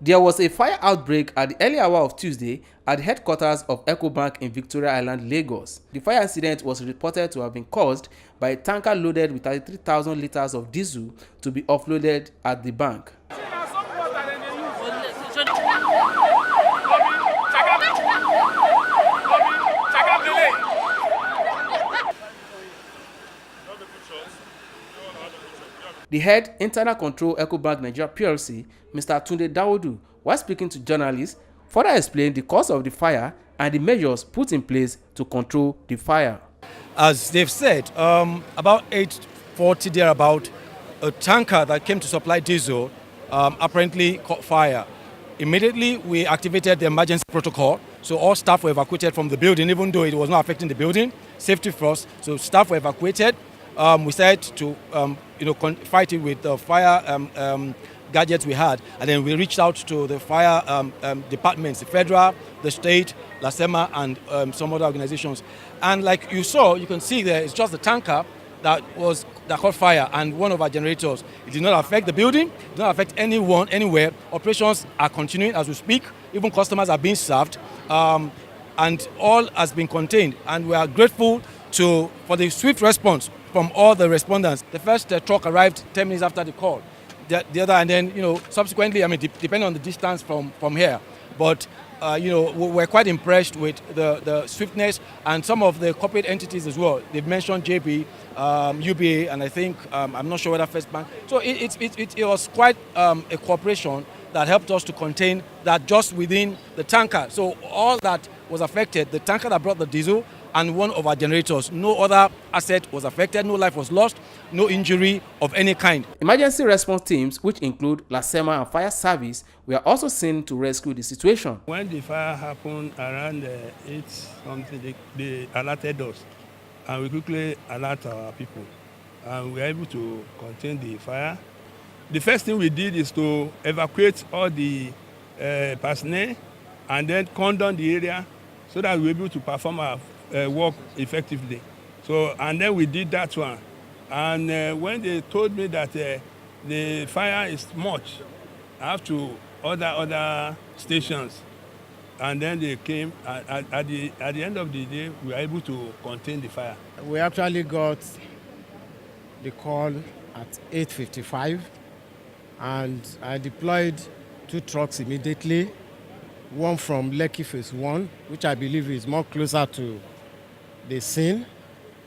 There was a fire outbreak at the early hour of Tuesday at the headquarters of Ecobank in Victoria Island, Lagos. The fire incident was reported to have been caused by a tanker loaded with 33,000 litres of diesel to be offloaded at the bank. The head Internal Control Ecobank Nigeria PLC, Mr. Tunde Dawodu, while speaking to journalists, further explained the cause of the fire and the measures put in place to control the fire. As they've said, about 8:40 thereabout, a tanker that came to supply diesel apparently caught fire. Immediately, we activated the emergency protocol, so all staff were evacuated from the building, even though it was not affecting the building. Safety first, so staff were evacuated. We started to fight it with the fire gadgets we had, and then we reached out to the fire departments, the federal, the state, LASEMA, and some other organizations. And like you saw, you can see there, it's just the tanker that caught fire and one of our generators. It did not affect the building, it did not affect anyone, anywhere. Operations are continuing as we speak. Even customers are being served, and all has been contained. And we are grateful for the swift response from all the respondents. The first truck arrived 10 minutes after the call. The other, and then subsequently, depending on the distance from here, but we're quite impressed with the swiftness and some of the corporate entities as well. They've mentioned JB, UBA, and I think I'm not sure whether First Bank. So it was quite a cooperation that helped us to contain that just within the tanker. So all that was affected, the tanker that brought the diesel and one of our generators. No other asset was affected, no life was lost, no injury of any kind. Emergency response teams, which include LASEMA and fire service, were also seen to rescue the situation. When the fire happened around 8 something, they alerted us, and we quickly alert our people, and we were able to contain the fire. The first thing we did is to evacuate all the personnel and then condemn the area so that we were able to perform our work effectively. So, and then we did that one. And when they told me that the fire is much, I have to order other stations. And then they came. At the end of the day, we were able to contain the fire. We actually got the call at 8:55, and I deployed 2 trucks immediately. One from Lekki Phase 1, which I believe is more closer to the scene,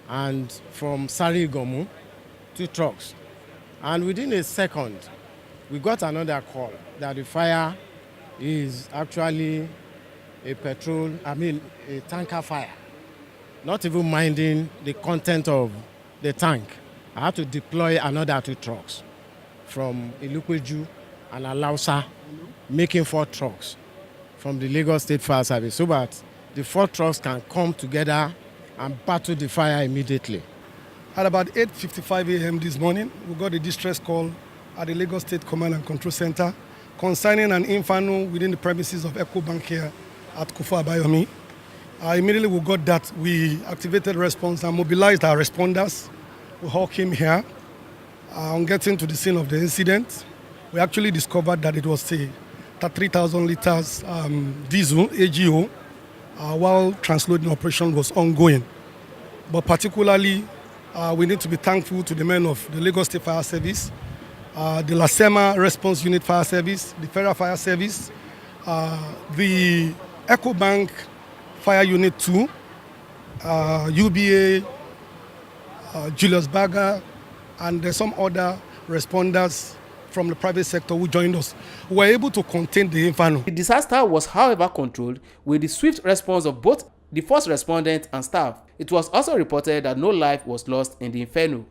and from Sari-Gomu, 2 trucks. And within a second, we got another call that the fire is actually a tanker fire. Not even minding the content of the tank, I had to deploy another 2 trucks from Ilukweju and Alausa, making 4 trucks from the Lagos State Fire Service, so that the 4 trucks can come together and battle the fire immediately. At about 8:55 a.m. this morning, we got a distress call at the Lagos State Command and Control Center concerning an inferno within the premises of Ecobank here at Kufu Abayomi. Immediately we got that, we activated response and mobilized our responders. We all came here. On getting to the scene of the incident, we actually discovered that it was a 3,000 liters diesel, AGO, while transloading operation was ongoing. But particularly, we need to be thankful to the men of the Lagos State Fire Service, the LASEMA Response Unit Fire Service, the Federal Fire Service, the Ecobank Fire Unit 2, UBA, Julius Berger, and some other responders from the private sector who joined us. We were able to contain the inferno. The disaster was, however, controlled with the swift response of both the first respondent and staff. It was also reported that no life was lost in the inferno.